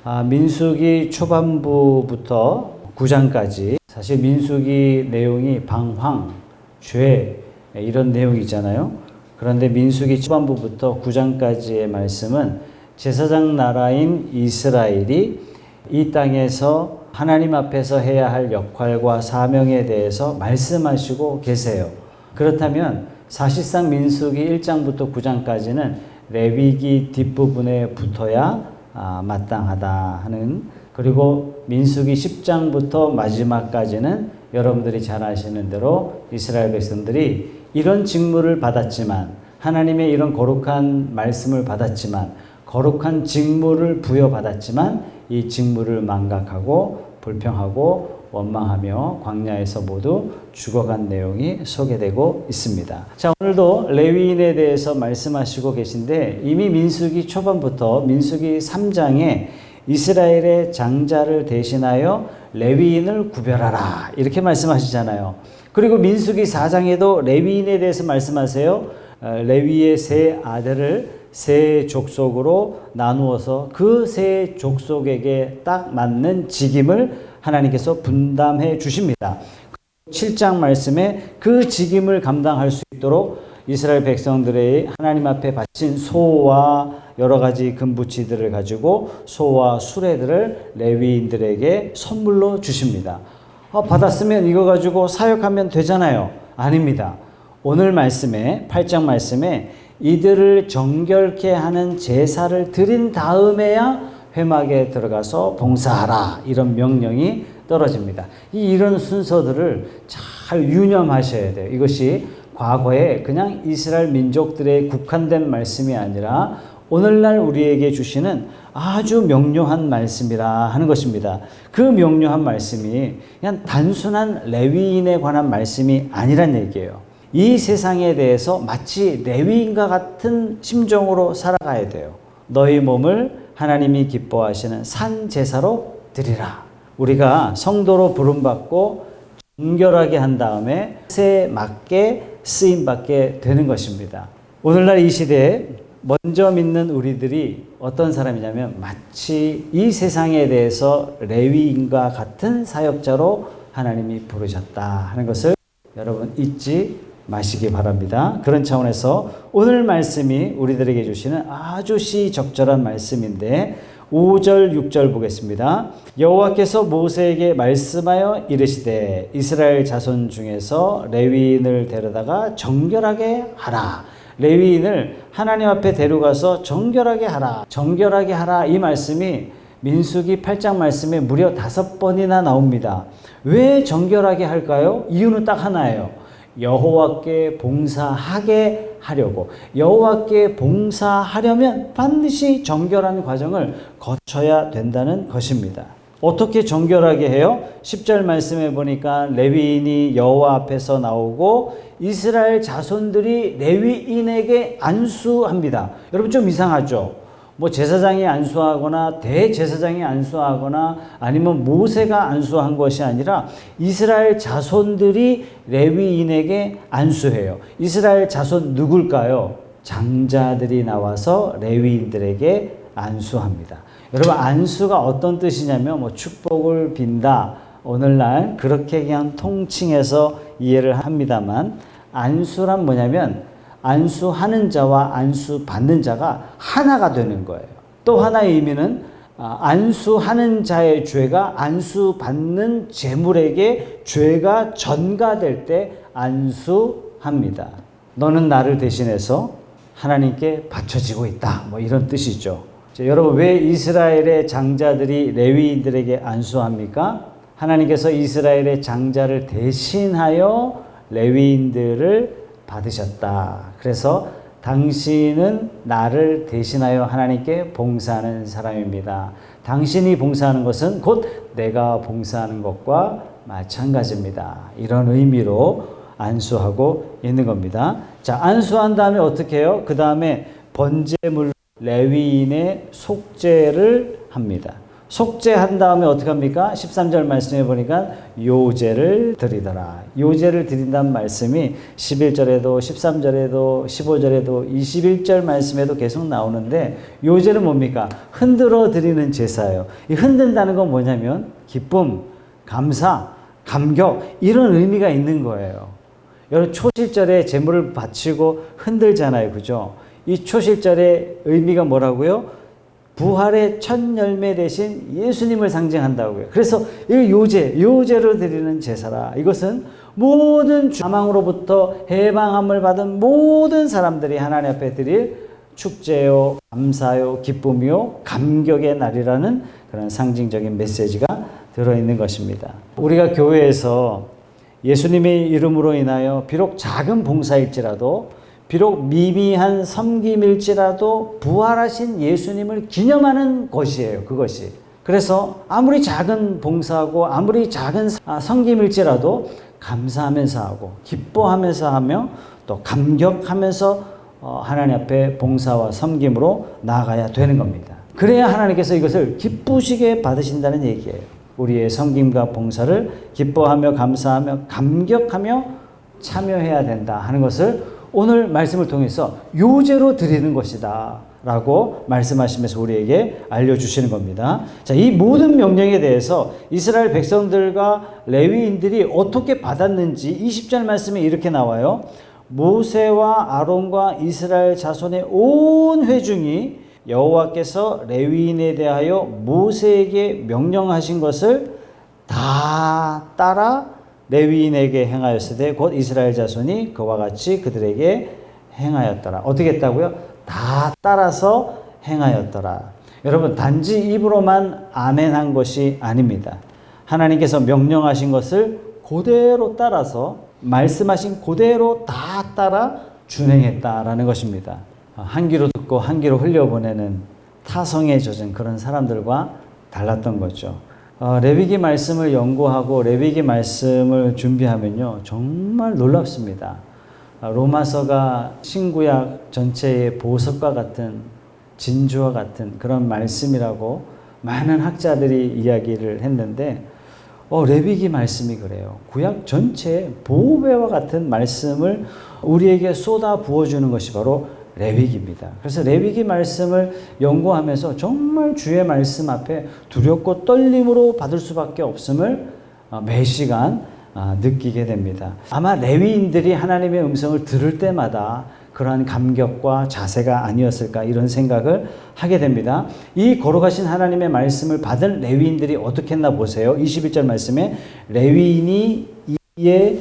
민수기 초반부부터 9장까지 사실 민수기 내용이 방황, 죄 이런 내용이잖아요. 그런데 민수기 초반부부터 9장까지의 말씀은 제사장 나라인 이스라엘이 이 땅에서 하나님 앞에서 해야 할 역할과 사명에 대해서 말씀하시고 계세요. 그렇다면 사실상 민수기 1장부터 9장까지는 레위기 뒷부분에 붙어야 마땅하다 하는, 그리고 민수기 10장부터 마지막까지는 여러분들이 잘 아시는 대로 이스라엘 백성들이 이런 직무를 받았지만, 하나님의 이런 거룩한 말씀을 받았지만, 거룩한 직무를 부여받았지만 이 직무를 망각하고 불평하고 원망하며 광야에서 모두 죽어간 내용이 소개되고 있습니다. 자, 오늘도 레위인에 대해서 말씀하시고 계신데, 이미 민수기 초반부터 민수기 3장에 이스라엘의 장자를 대신하여 레위인을 구별하라 이렇게 말씀하시잖아요. 그리고 민수기 4장에도 레위인에 대해서 말씀하세요. 레위의 세 아들을 세 족속으로 나누어서 그 세 족속에게 딱 맞는 직임을 하나님께서 분담해 주십니다. 7장 말씀에 그 직임을 감당할 수 있도록 이스라엘 백성들의 하나님 앞에 바친 소와 여러 가지 금부치들을 가지고 소와 수레들을 레위인들에게 선물로 주십니다. 받았으면 이거 가지고 사역하면 되잖아요. 아닙니다. 오늘 말씀에 8장 말씀에 이들을 정결케 하는 제사를 드린 다음에야 회막에 들어가서 봉사하라 이런 명령이 떨어집니다. 이런 순서들을 잘 유념하셔야 돼요. 이것이 과거에 그냥 이스라엘 민족들의 국한된 말씀이 아니라 오늘날 우리에게 주시는 아주 명료한 말씀이라 하는 것입니다. 그 명료한 말씀이 그냥 단순한 레위인에 관한 말씀이 아니란 얘기예요. 이 세상에 대해서 마치 레위인과 같은 심정으로 살아가야 돼요. 너희 몸을 하나님이 기뻐하시는 산 제사로 드리라. 우리가 성도로 부름받고 정결하게 한 다음에 뜻에 맞게 쓰임받게 되는 것입니다. 오늘날 이 시대에 먼저 믿는 우리들이 어떤 사람이냐면 마치 이 세상에 대해서 레위인과 같은 사역자로 하나님이 부르셨다 하는 것을 여러분 잊지 마시기 바랍니다. 그런 차원에서 오늘 말씀이 우리들에게 주시는 아주 시적절한 말씀인데 5절 6절 보겠습니다. 여호와께서 모세에게 말씀하여 이르시되 이스라엘 자손 중에서 레위인을 데려다가 정결하게 하라. 레위인을 하나님 앞에 데려가서 정결하게 하라. 정결하게 하라. 이 말씀이 민수기 8장 말씀에 무려 5번이나 나옵니다. 왜 정결하게 할까요? 이유는 딱 하나예요. 여호와께 봉사하게 하려고. 여호와께 봉사하려면 반드시 정결한 과정을 거쳐야 된다는 것입니다. 어떻게 정결하게 해요? 10절 말씀에 보니까 레위인이 여호와 앞에서 나오고 이스라엘 자손들이 레위인에게 안수합니다. 여러분 좀 이상하죠? 뭐 제사장이 안수하거나 대제사장이 안수하거나 아니면 모세가 안수한 것이 아니라 이스라엘 자손들이 레위인에게 안수해요. 이스라엘 자손 누굴까요? 장자들이 나와서 레위인들에게 안수합니다. 여러분 안수가 어떤 뜻이냐면 뭐 축복을 빈다. 오늘날 그렇게 그냥 통칭해서 이해를 합니다만 안수란 뭐냐면 안수하는 자와 안수받는 자가 하나가 되는 거예요. 또 하나의 의미는 안수하는 자의 죄가 안수받는 제물에게 죄가 전가될 때 안수합니다. 너는 나를 대신해서 하나님께 바쳐지고 있다. 뭐 이런 뜻이죠. 자, 여러분 왜 이스라엘의 장자들이 레위인들에게 안수합니까? 하나님께서 이스라엘의 장자를 대신하여 레위인들을 받으셨다. 그래서 당신은 나를 대신하여 하나님께 봉사하는 사람입니다. 당신이 봉사하는 것은 곧 내가 봉사하는 것과 마찬가지입니다. 이런 의미로 안수하고 있는 겁니다. 자, 안수한 다음에 어떻게 해요? 그 다음에 번제물 레위인의 속죄를 합니다. 속죄한 다음에 어떻게 합니까? 13절 말씀에 보니까 요제를 드리더라. 요제를 드린다는 말씀이 11절에도 13절에도 15절에도 21절 말씀에도 계속 나오는데 요제는 뭡니까? 흔들어 드리는 제사예요. 이 흔든다는 건 뭐냐면 기쁨, 감사, 감격 이런 의미가 있는 거예요. 여러분 초실절에 제물을 바치고 흔들잖아요. 그죠? 이 초실절의 의미가 뭐라고요? 부활의 첫 열매 대신 예수님을 상징한다고요. 그래서 이 요제로 드리는 제사라. 이것은 모든 사망으로부터 해방함을 받은 모든 사람들이 하나님 앞에 드릴 축제요, 감사요, 기쁨이요, 감격의 날이라는 그런 상징적인 메시지가 들어있는 것입니다. 우리가 교회에서 예수님의 이름으로 인하여 비록 작은 봉사일지라도 비록 미미한 섬김일지라도 부활하신 예수님을 기념하는 것이에요. 그것이. 그래서 아무리 작은 봉사하고 아무리 작은 섬김일지라도 감사하면서 하고 기뻐하면서 하며 또 감격하면서 하나님 앞에 봉사와 섬김으로 나아가야 되는 겁니다. 그래야 하나님께서 이것을 기쁘시게 받으신다는 얘기예요. 우리의 섬김과 봉사를 기뻐하며 감사하며 감격하며 참여해야 된다 하는 것을 오늘 말씀을 통해서 요제로 드리는 것이다 라고 말씀하시면서 우리에게 알려주시는 겁니다. 자, 이 모든 명령에 대해서 이스라엘 백성들과 레위인들이 어떻게 받았는지 20절 말씀에 이렇게 나와요. 모세와 아론과 이스라엘 자손의 온 회중이 여호와께서 레위인에 대하여 모세에게 명령하신 것을 다 따라 레위인에게 행하였으되 곧 이스라엘 자손이 그와 같이 그들에게 행하였더라. 어떻게 했다고요? 다 따라서 행하였더라. 여러분 단지 입으로만 아멘한 것이 아닙니다. 하나님께서 명령하신 것을 그대로 따라서 말씀하신 그대로 다 따라 준행했다라는 것입니다. 한 귀로 듣고 한 귀로 흘려보내는 타성에 젖은 그런 사람들과 달랐던 거죠. 레위기 말씀을 연구하고 레위기 말씀을 준비하면요 정말 놀랍습니다. 로마서가 신구약 전체의 보석과 같은 진주와 같은 그런 말씀이라고 많은 학자들이 이야기를 했는데 레위기 말씀이 그래요. 구약 전체의 보배와 같은 말씀을 우리에게 쏟아 부어주는 것이 바로 레위기입니다. 그래서 레위기 말씀을 연구하면서 정말 주의 말씀 앞에 두렵고 떨림으로 받을 수밖에 없음을 매 시간 느끼게 됩니다. 아마 레위인들이 하나님의 음성을 들을 때마다 그러한 감격과 자세가 아니었을까 이런 생각을 하게 됩니다. 이 거룩하신 하나님의 말씀을 받은 레위인들이 어떻게 했나 보세요. 21절 말씀에 레위인이 이에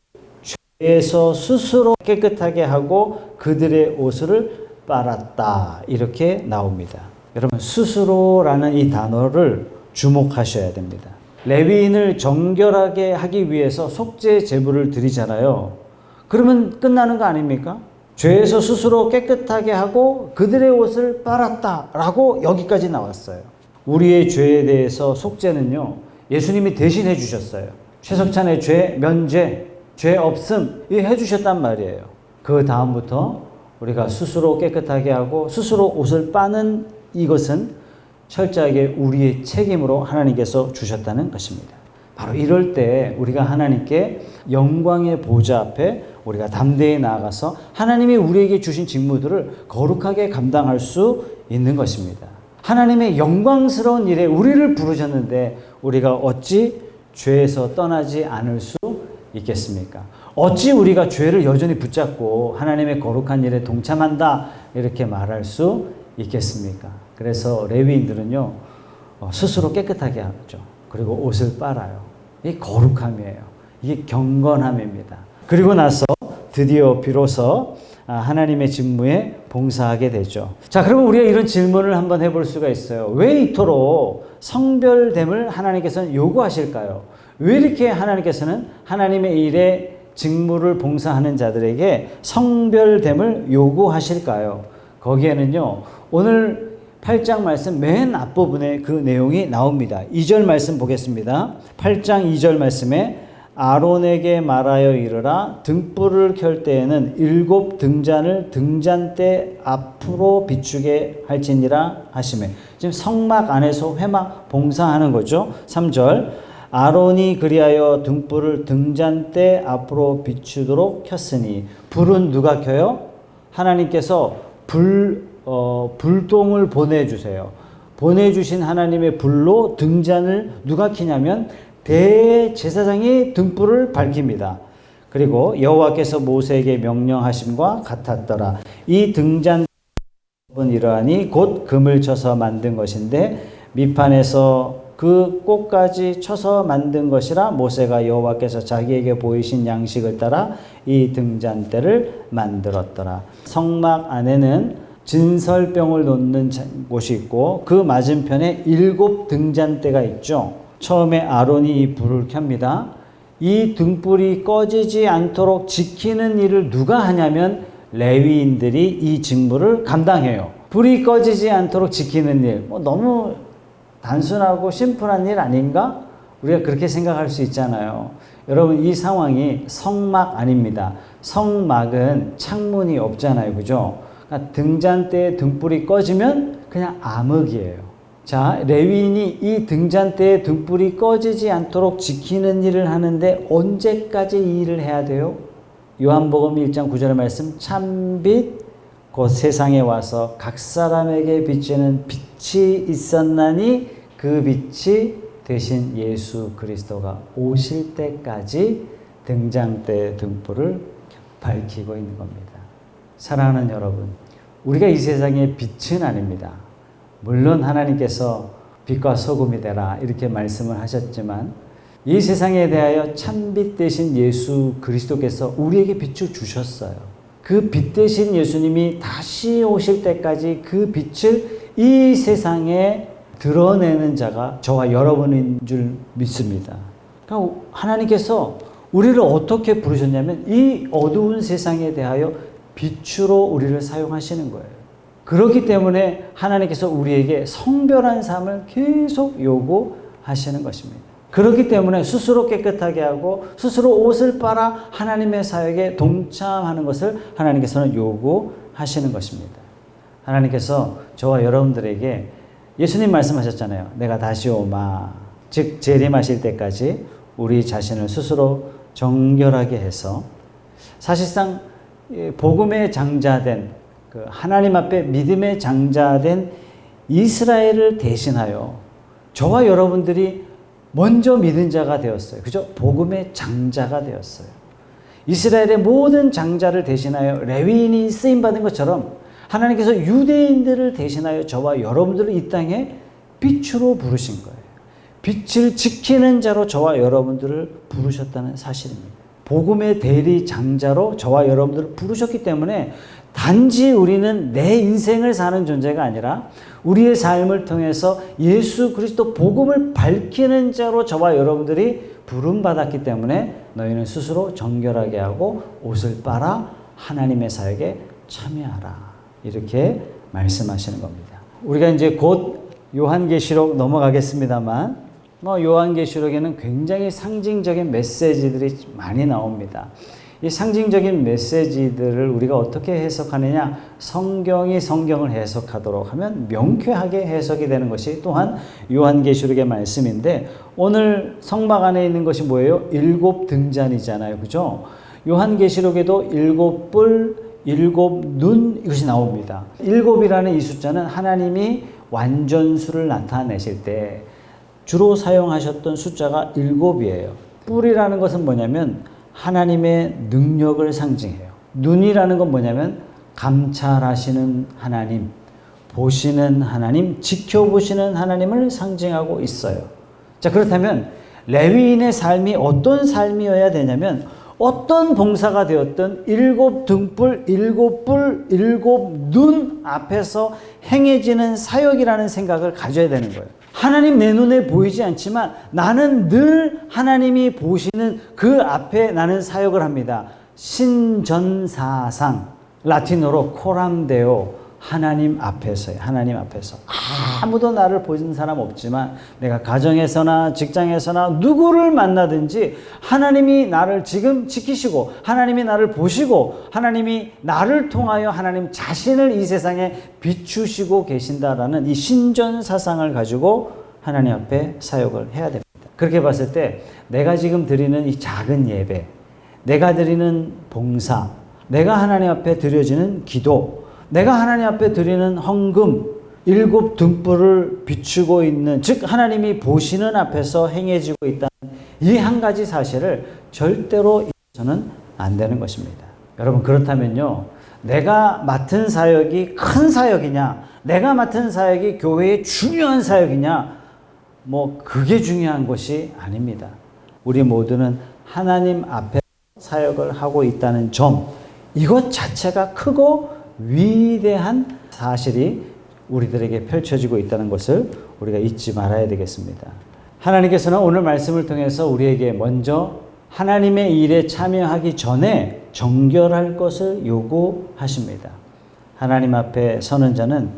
죄에서 스스로 깨끗하게 하고 그들의 옷을 빨았다 이렇게 나옵니다. 여러분 스스로라는 이 단어를 주목하셔야 됩니다. 레위인을 정결하게 하기 위해서 속죄 제물을 드리잖아요. 그러면 끝나는 거 아닙니까? 죄에서 스스로 깨끗하게 하고 그들의 옷을 빨았다 라고 여기까지 나왔어요. 우리의 죄에 대해서 속죄는요 예수님이 대신해 주셨어요. 최석찬의 죄 면죄, 죄 없음 해주셨단 말이에요. 그 다음부터 우리가 스스로 깨끗하게 하고 스스로 옷을 빠는 이것은 철저하게 우리의 책임으로 하나님께서 주셨다는 것입니다. 바로 이럴 때 우리가 하나님께 영광의 보좌 앞에 우리가 담대히 나아가서 하나님이 우리에게 주신 직무들을 거룩하게 감당할 수 있는 것입니다. 하나님의 영광스러운 일에 우리를 부르셨는데 우리가 어찌 죄에서 떠나지 않을 수 있겠습니까? 어찌 우리가 죄를 여전히 붙잡고 하나님의 거룩한 일에 동참한다 이렇게 말할 수 있겠습니까? 그래서 레위인들은요 스스로 깨끗하게 하죠. 그리고 옷을 빨아요. 이게 거룩함이에요. 이게 경건함입니다. 그리고 나서 드디어 비로소 하나님의 직무에 봉사하게 되죠. 자, 그러면 우리가 이런 질문을 한번 해볼 수가 있어요. 왜 이토록 성별됨을 하나님께서는 요구하실까요? 왜 이렇게 하나님께서는 하나님의 일에 직무를 봉사하는 자들에게 성별됨을 요구하실까요? 거기에는요 오늘 8장 말씀 맨 앞부분에 그 내용이 나옵니다. 2절 말씀 보겠습니다. 8장 2절 말씀에 아론에게 말하여 이르라 등불을 켤 때에는 7 등잔을 등잔대 앞으로 비추게 할지니라 하시매. 지금 성막 안에서 회막 봉사하는 거죠. 3절 아론이 그리하여 등불을 등잔대 앞으로 비추도록 켰으니 불은 누가 켜요? 하나님께서 불똥을 보내주세요. 보내주신 하나님의 불로 등잔을 누가 켜냐면 대제사장이 등불을 밝힙니다. 그리고 여호와께서 모세에게 명령하심과 같았더라. 이 등잔은 이러하니 곧 금을 쳐서 만든 것인데 밑판에서 그 꽃까지 쳐서 만든 것이라 모세가 여호와께서 자기에게 보이신 양식을 따라 이 등잔대를 만들었더라. 성막 안에는 진설병을 놓는 곳이 있고 그 맞은편에 7 등잔대가 있죠. 처음에 아론이 이 불을 켭니다. 이 등불이 꺼지지 않도록 지키는 일을 누가 하냐면 레위인들이 이 직무를 감당해요. 불이 꺼지지 않도록 지키는 일, 너무 단순하고 심플한 일 아닌가? 우리가 그렇게 생각할 수 있잖아요. 여러분, 이 상황이 성막 아닙니다. 성막은 창문이 없잖아요. 그죠? 그러니까 등잔대에 등불이 꺼지면 그냥 암흑이에요. 자, 레위인이 이 등잔대에 등불이 꺼지지 않도록 지키는 일을 하는데 언제까지 이 일을 해야 돼요? 요한복음 1장 9절의 말씀, 참빛 곧 세상에 와서 각 사람에게 비치는 빛이 있었나니 그 빛이 되신 예수 그리스도가 오실 때까지 등잔대 등불을 밝히고 있는 겁니다. 사랑하는 여러분, 우리가 이 세상의 빛은 아닙니다. 물론 하나님께서 빛과 소금이 되라 이렇게 말씀을 하셨지만 이 세상에 대하여 참빛 되신 예수 그리스도께서 우리에게 빛을 주셨어요. 그 빛 되신 예수님이 다시 오실 때까지 그 빛을 이 세상에 드러내는 자가 저와 여러분인 줄 믿습니다. 그러니까 하나님께서 우리를 어떻게 부르셨냐면 이 어두운 세상에 대하여 빛으로 우리를 사용하시는 거예요. 그렇기 때문에 하나님께서 우리에게 성별한 삶을 계속 요구하시는 것입니다. 그렇기 때문에 스스로 깨끗하게 하고 스스로 옷을 빨아 하나님의 사역에 동참하는 것을 하나님께서는 요구하시는 것입니다. 하나님께서 저와 여러분들에게 예수님 말씀하셨잖아요. 내가 다시 오마. 즉 재림하실 때까지 우리 자신을 스스로 정결하게 해서 사실상 복음의 장자된 하나님 앞에 믿음의 장자된 이스라엘을 대신하여 저와 여러분들이 먼저 믿은 자가 되었어요. 그죠? 복음의 장자가 되었어요. 이스라엘의 모든 장자를 대신하여 레위인이 쓰임받은 것처럼 하나님께서 유대인들을 대신하여 저와 여러분들을 이 땅에 빛으로 부르신 거예요. 빛을 지키는 자로 저와 여러분들을 부르셨다는 사실입니다. 복음의 대리 장자로 저와 여러분들을 부르셨기 때문에 단지 우리는 내 인생을 사는 존재가 아니라 우리의 삶을 통해서 예수 그리스도 복음을 밝히는 자로 저와 여러분들이 부름받았기 때문에 너희는 스스로 정결하게 하고 옷을 빨아 하나님의 사역에 참여하라. 이렇게 말씀하시는 겁니다. 우리가 이제 곧 요한계시록 넘어가겠습니다만 요한계시록에는 굉장히 상징적인 메시지들이 많이 나옵니다. 이 상징적인 메시지들을 우리가 어떻게 해석하느냐? 성경이 성경을 해석하도록 하면 명쾌하게 해석이 되는 것이 또한 요한계시록의 말씀인데 오늘 성막 안에 있는 것이 뭐예요? 7 등잔이잖아요. 그죠? 요한계시록에도 7뿔, 7눈 이것이 나옵니다. 7이라는 이 숫자는 하나님이 완전수를 나타내실 때 주로 사용하셨던 숫자가 7이에요. 뿔이라는 것은 뭐냐면 하나님의 능력을 상징해요. 눈이라는 건 뭐냐면 감찰하시는 하나님, 보시는 하나님, 지켜보시는 하나님을 상징하고 있어요. 자, 그렇다면 레위인의 삶이 어떤 삶이어야 되냐면 어떤 봉사가 되었든 7 등불, 7 뿔, 7 눈 앞에서 행해지는 사역이라는 생각을 가져야 되는 거예요. 하나님 내 눈에 보이지 않지만 나는 늘 하나님이 보시는 그 앞에 나는 사역을 합니다. 신전사상, 라틴어로 코람데오, 하나님 앞에서요. 하나님 앞에서. 아무도 나를 보는 사람 없지만 내가 가정에서나 직장에서나 누구를 만나든지 하나님이 나를 지금 지키시고 하나님이 나를 보시고 하나님이 나를 통하여 하나님 자신을 이 세상에 비추시고 계신다라는 이 신전 사상을 가지고 하나님 앞에 사역을 해야 됩니다. 그렇게 봤을 때 내가 지금 드리는 이 작은 예배, 내가 드리는 봉사, 내가 하나님 앞에 드려지는 기도, 내가 하나님 앞에 드리는 헌금, 7 등불을 비추고 있는, 즉 하나님이 보시는 앞에서 행해지고 있다는 이 한 가지 사실을 절대로 잊어서는 안 되는 것입니다. 여러분, 그렇다면요, 내가 맡은 사역이 큰 사역이냐, 내가 맡은 사역이 교회의 중요한 사역이냐, 그게 중요한 것이 아닙니다. 우리 모두는 하나님 앞에 사역을 하고 있다는 점, 이것 자체가 크고 위대한 사실이 우리들에게 펼쳐지고 있다는 것을 우리가 잊지 말아야 되겠습니다. 하나님께서는 오늘 말씀을 통해서 우리에게 먼저 하나님의 일에 참여하기 전에 정결할 것을 요구하십니다. 하나님 앞에 서는 자는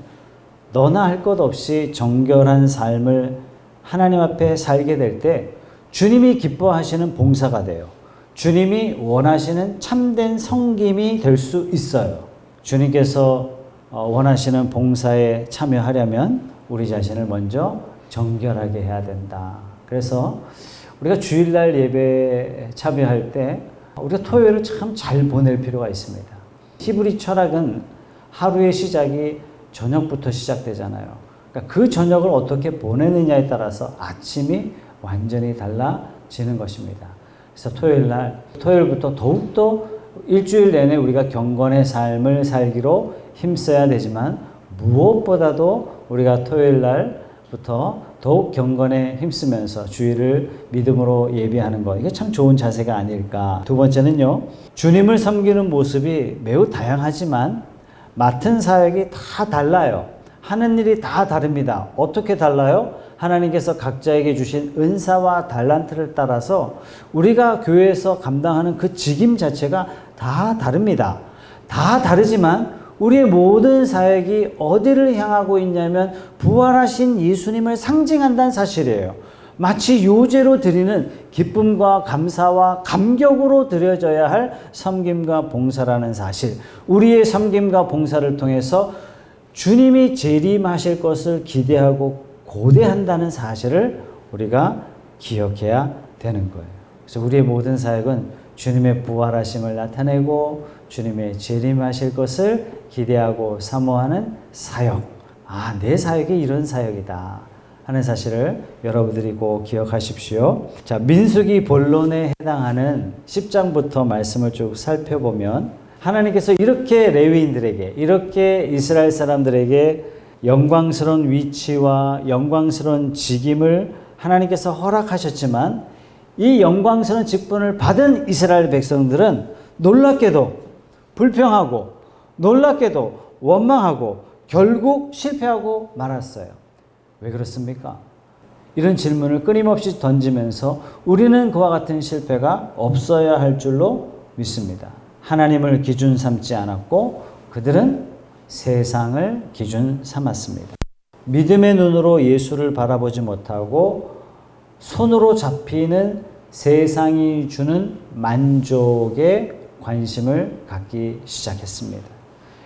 너나 할 것 없이 정결한 삶을 하나님 앞에 살게 될 때 주님이 기뻐하시는 봉사가 돼요. 주님이 원하시는 참된 섬김이 될 수 있어요. 주님께서 원하시는 봉사에 참여하려면 우리 자신을 먼저 정결하게 해야 된다. 그래서 우리가 주일날 예배에 참여할 때 우리가 토요일을 참 잘 보낼 필요가 있습니다. 히브리 철학은 하루의 시작이 저녁부터 시작되잖아요. 그러니까 그 저녁을 어떻게 보내느냐에 따라서 아침이 완전히 달라지는 것입니다. 그래서 토요일부터 더욱더 일주일 내내 우리가 경건의 삶을 살기로 힘써야 되지만 무엇보다도 우리가 토요일 날부터 더욱 경건에 힘쓰면서 주일을 믿음으로 예비하는 것, 이게 참 좋은 자세가 아닐까. 두 번째는요, 주님을 섬기는 모습이 매우 다양하지만 맡은 사역이 다 달라요. 하는 일이 다 다릅니다. 어떻게 달라요? 하나님께서 각자에게 주신 은사와 달란트를 따라서 우리가 교회에서 감당하는 그 직임 자체가 다 다릅니다. 다 다르지만 우리의 모든 사역이 어디를 향하고 있냐면 부활하신 예수님을 상징한다는 사실이에요. 마치 요제로 드리는 기쁨과 감사와 감격으로 드려져야 할 섬김과 봉사라는 사실, 우리의 섬김과 봉사를 통해서 주님이 재림하실 것을 기대하고 고대한다는 사실을 우리가 기억해야 되는 거예요. 그래서 우리의 모든 사역은 주님의 부활하심을 나타내고 주님의 재림하실 것을 기대하고 사모하는 사역. 내 사역이 이런 사역이다 하는 사실을 여러분들이 꼭 기억하십시오. 자, 민수기 본론에 해당하는 10장부터 말씀을 쭉 살펴보면 하나님께서 이렇게 레위인들에게, 이렇게 이스라엘 사람들에게 영광스러운 위치와 영광스러운 직임을 하나님께서 허락하셨지만 이 영광스러운 직분을 받은 이스라엘 백성들은 놀랍게도 불평하고 놀랍게도 원망하고 결국 실패하고 말았어요. 왜 그렇습니까? 이런 질문을 끊임없이 던지면서 우리는 그와 같은 실패가 없어야 할 줄로 믿습니다. 하나님을 기준 삼지 않았고 그들은 세상을 기준 삼았습니다. 믿음의 눈으로 예수를 바라보지 못하고 손으로 잡히는 세상이 주는 만족에 관심을 갖기 시작했습니다.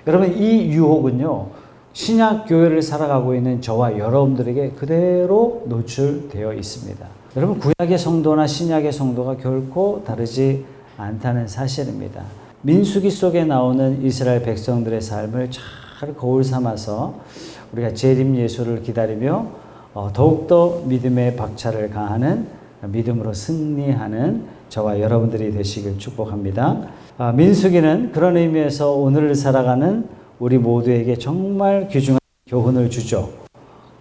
여러분, 이 유혹은요, 신약 교회를 살아가고 있는 저와 여러분들에게 그대로 노출되어 있습니다. 여러분, 구약의 성도나 신약의 성도가 결코 다르지 않다는 사실입니다. 민수기 속에 나오는 이스라엘 백성들의 삶을 잘 거울 삼아서 우리가 재림 예수를 기다리며 더욱더 믿음의 박차를 가하는, 믿음으로 승리하는 저와 여러분들이 되시길 축복합니다. 민수기는 그런 의미에서 오늘을 살아가는 우리 모두에게 정말 귀중한 교훈을 주죠.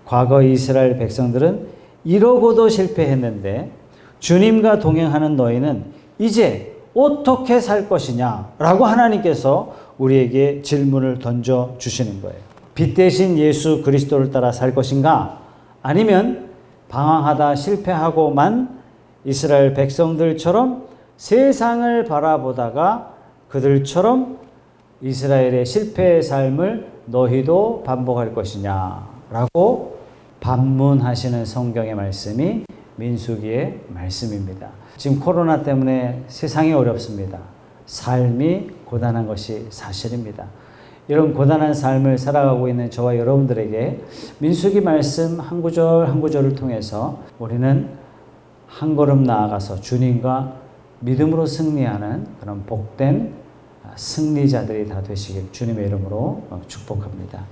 과거 이스라엘 백성들은 이러고도 실패했는데 주님과 동행하는 너희는 이제 어떻게 살 것이냐 라고 하나님께서 우리에게 질문을 던져주시는 거예요. 빛 대신 예수 그리스도를 따라 살 것인가? 아니면 방황하다 실패하고만 이스라엘 백성들처럼 세상을 바라보다가 그들처럼 이스라엘의 실패의 삶을 너희도 반복할 것이냐 라고 반문하시는 성경의 말씀이 민수기의 말씀입니다. 지금 코로나 때문에 세상이 어렵습니다. 삶이 고단한 것이 사실입니다. 이런 고단한 삶을 살아가고 있는 저와 여러분들에게 민수기 말씀 한 구절 한 구절을 통해서 우리는 한 걸음 나아가서 주님과 믿음으로 승리하는 그런 복된 승리자들이 다 되시길 주님의 이름으로 축복합니다.